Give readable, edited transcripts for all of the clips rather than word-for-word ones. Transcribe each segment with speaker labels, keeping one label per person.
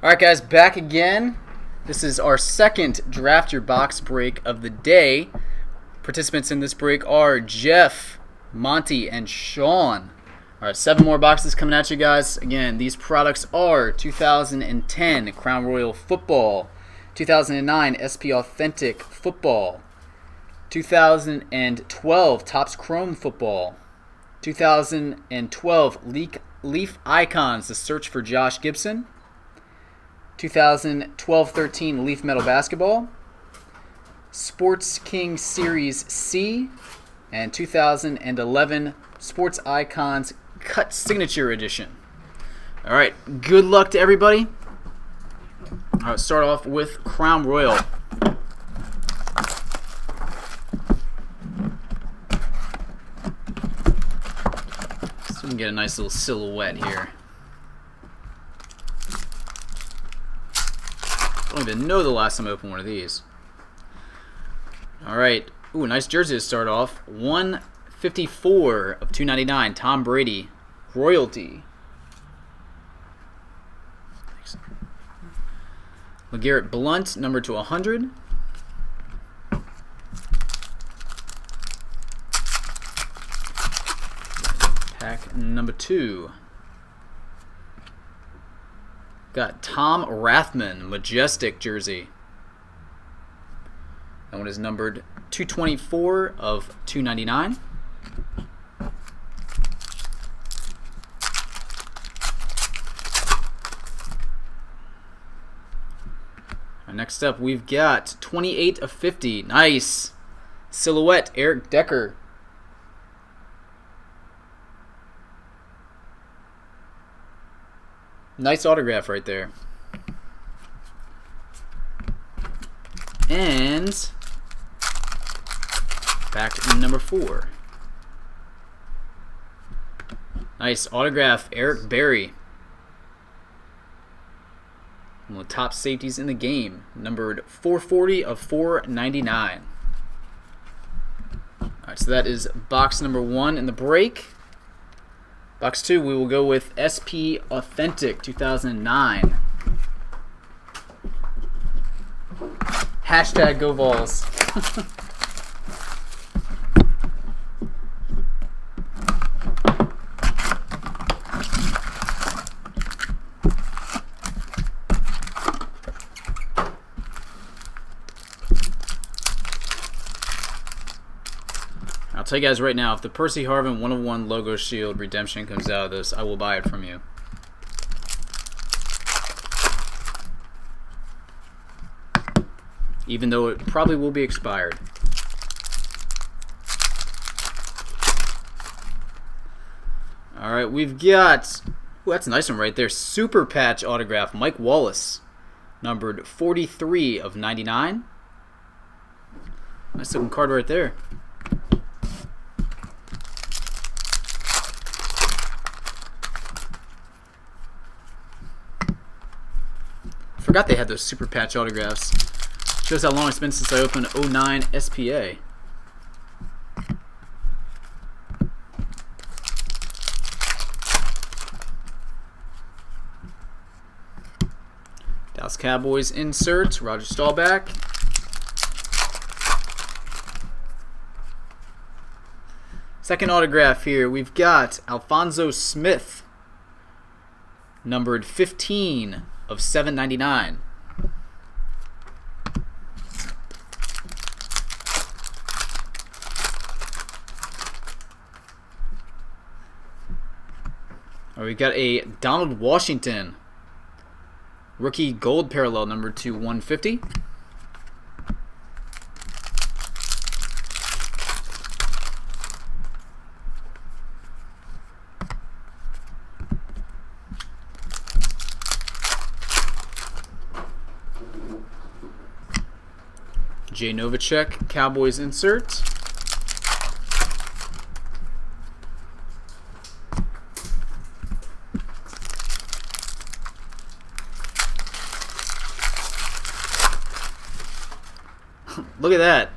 Speaker 1: Alright guys, back again. This is our second Draft Your Box break of the day. Participants in this break are Jeff, Monty, and Sean. Alright, 7 more boxes coming at you guys. Again, these products are 2010 Crown Royal Football, 2009 SP Authentic Football, 2012 Topps Chrome Football, 2012 Leaf Icons, The Search for Josh Gibson, 2012-13 Leaf Metal Basketball, Sports King Series C, and 2011 Sports Icons Cut Signature Edition. All right, good luck to everybody. All right, start off with Crown Royal. So we can get a nice little silhouette here. I don't even know the last time I opened one of these. Alright. Ooh, nice jersey to start off. 154 of 299. Tom Brady. Royalty. LeGarrette Blount, number to 100. Pack number 2. Got Tom Rathman, Majestic jersey. That one is numbered 224 of 299. Next up, we've got 28 of 50. Nice. Silhouette, Eric Decker. Nice autograph right there. And back to number 4. Nice autograph, Eric Berry. One of the top safeties in the game. Numbered 440 of 499. Alright, so that is box number 1 in the break. Box 2, we will go with SP Authentic 2009. Hashtag Go Vols. I'll tell you guys right now, if the Percy Harvin 101 logo shield redemption comes out of this, I will buy it from you. Even though it probably will be expired. Alright, we've got... Ooh, that's a nice one right there. Super Patch autograph, Mike Wallace. Numbered 43 of 99. Nice looking card right there. Forgot they had those super patch autographs. Shows how long it's been since I opened 09 SPA. Dallas Cowboys insert, Roger Staubach. Second autograph here, we've got Alphonso Smith, numbered 15 of 799. We got a Donald Washington rookie gold parallel number to 150. Jay Novacek, Cowboys insert. Look at that.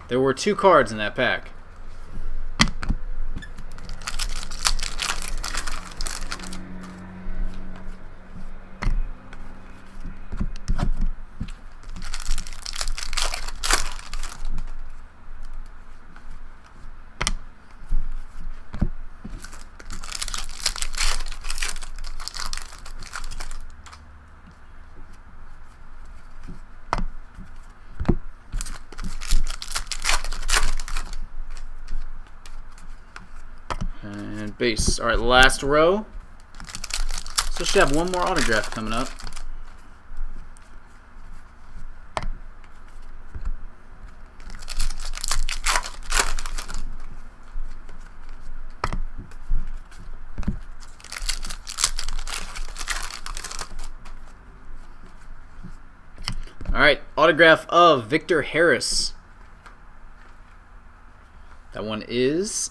Speaker 1: There were 2 cards in that pack. Base. All right, last row. So should have one more autograph coming up. All right, autograph of Victor Harris. That one is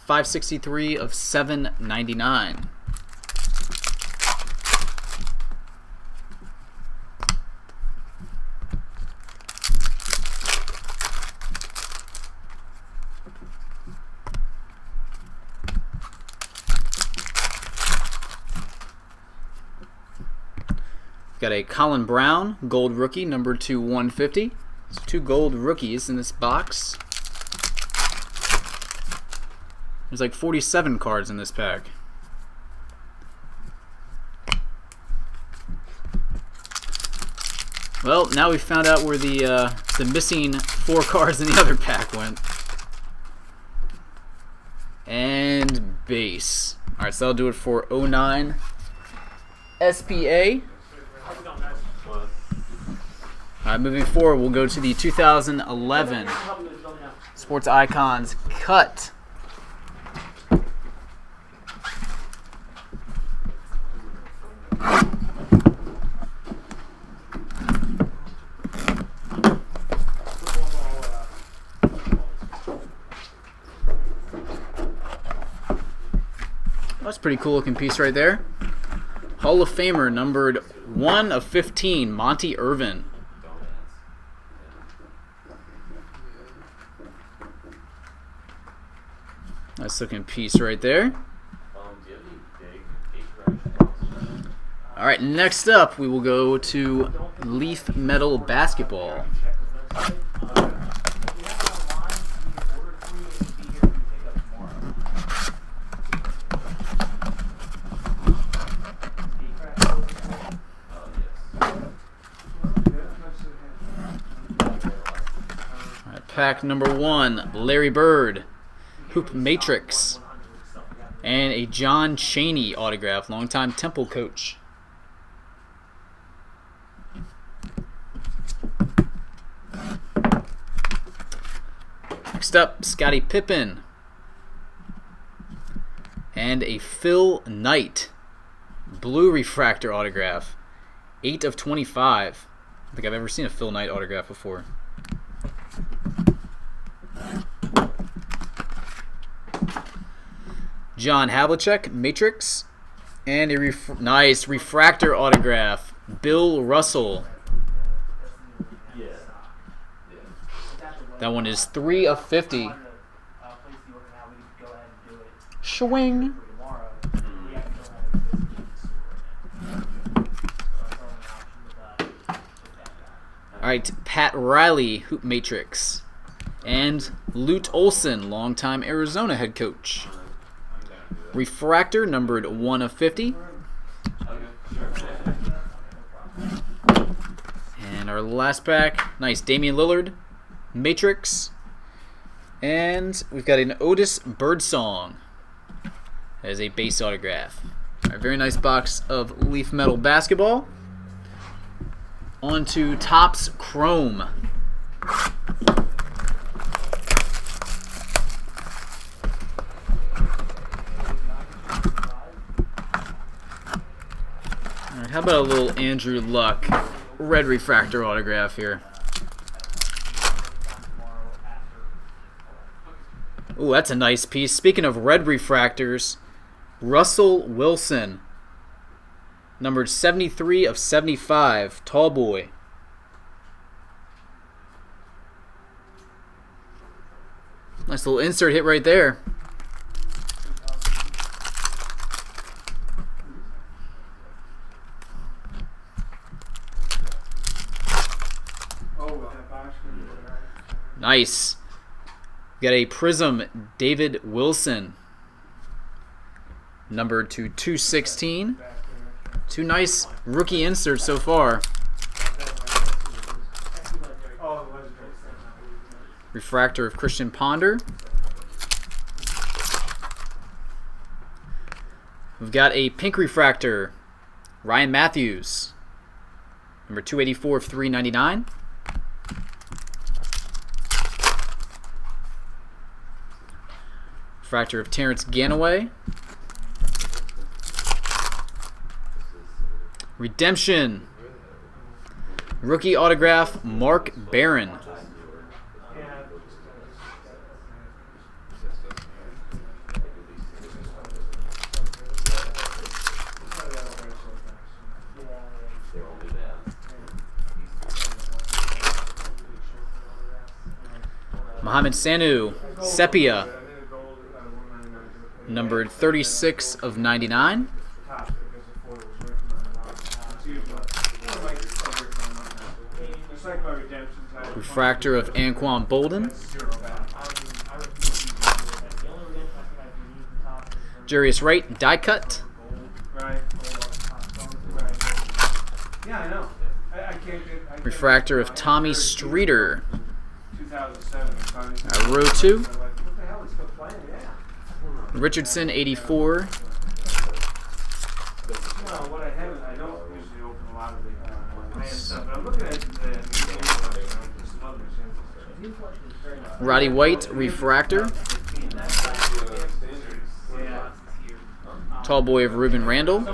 Speaker 1: 563 of 799. Got a Colin Brown gold rookie, number 2/150. There's 2 gold rookies in this box. There's like 47 cards in this pack. Well, now we found out where the missing 4 cards in the other pack went. And base. All right, so that'll do it for 09 SPA. All right, moving forward, we'll go to the 2011 Sports Icons cut. That's a pretty cool looking piece right there. Hall of Famer numbered 1/15, Monty Irvin. Nice looking piece right there. All right, next up we will go to Leaf Metal Basketball. All right, pack number 1, Larry Bird. Hoop Matrix, and a John Chaney autograph, longtime Temple coach. Next up, Scottie Pippen, and a Phil Knight blue refractor autograph, 8/25. I don't think I've ever seen a Phil Knight autograph before. John Havlicek, Matrix, and a nice refractor autograph, Bill Russell. That one is 3/50. Swing. All right, Pat Riley, Hoop Matrix, and Lute Olson, longtime Arizona head coach. Refractor numbered 1/50. And our last pack, nice Damian Lillard, Matrix. And we've got an Otis Birdsong as a base autograph. All right, very nice box of Leaf Metal Basketball. On to Topps Chrome. How about a little Andrew Luck red refractor autograph here? Ooh, that's a nice piece. Speaking of red refractors, Russell Wilson, numbered 73/75, tall boy. Nice little insert hit right there. Nice. We got a Prism David Wilson, numbered to 216. 2 nice rookie inserts so far. Refractor of Christian Ponder. We've got a pink refractor, Ryan Matthews, number 284 of 399. Refractor of Terrence Ganaway. Redemption. Rookie autograph, Mark Barron. Mohamed Sanu, Sepia, numbered 36 of 99. Refractor of Anquan Bolden. Jarius Wright, die cut. Refractor of Tommy Streeter. Row 2. Richardson, 84. Roddy White, refractor. Tall boy of Ruben Randall.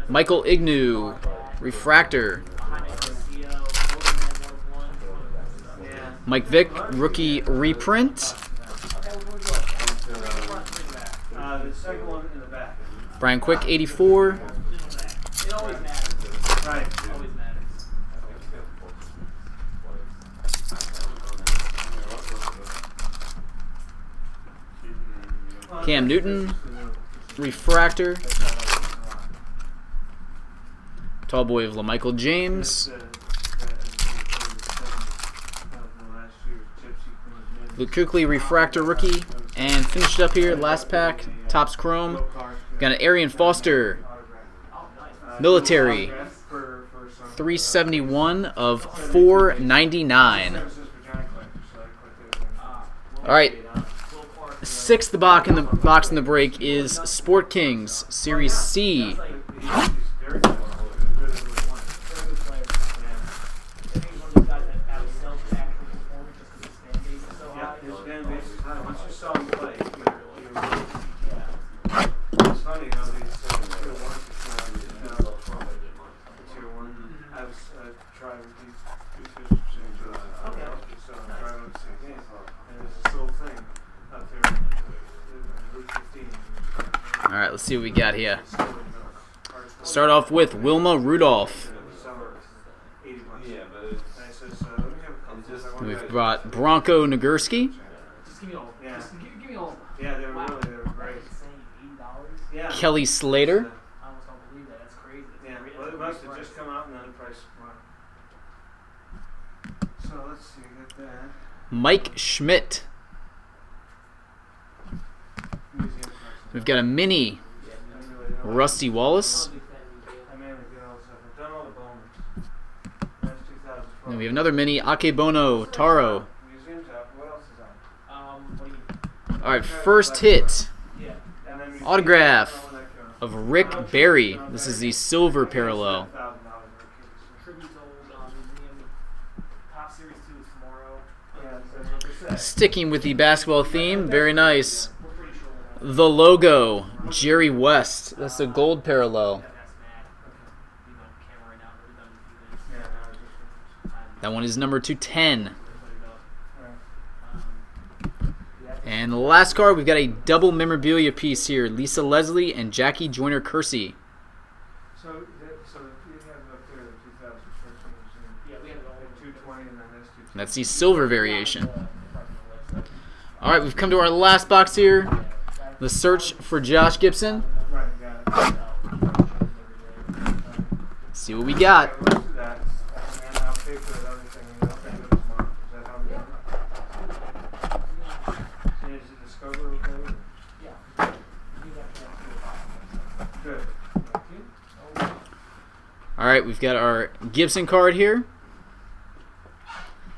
Speaker 1: Michael Ignu, refractor. Mike Vick, rookie reprint. Brian Quick, 84. Cam Newton, refractor. Tall boy of LaMichael James. Luke Kuechly, refractor rookie. And finished up here, last pack, Topps Chrome. Got an Arian Foster, military, 371 of 499. All right, sixth box in the break is Sport Kings Series C. All right, let's see what we got here. Start off with Wilma Rudolph. We've brought Bronco Nagurski. Kelly Slater. Mike Schmidt. We've got a mini Rusty Wallace. And we have another mini Akebono Taro. Alright, first hit. Autograph of Rick Barry. This is the silver parallel. Sticking with the basketball theme, very nice. The logo, Jerry West. That's the gold parallel. That one is number 210. And the last card, we've got a double memorabilia piece here. Lisa Leslie and Jackie Joyner-Kersee. That's the silver variation. All right, we've come to our last box here. The search for Josh Gibson. Let's see what we got. All right, we've got our Gibson card here.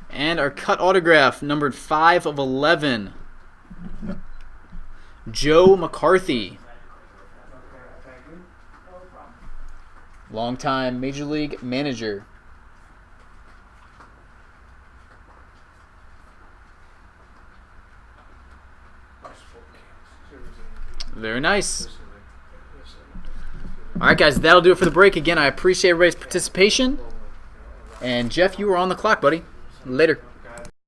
Speaker 1: And our cut autograph, numbered 5 of 11. Joe McCarthy. Longtime Major League manager. Very nice. All right, guys, that'll do it for the break. Again, I appreciate everybody's participation. And, Jeff, you were on the clock, buddy. Later.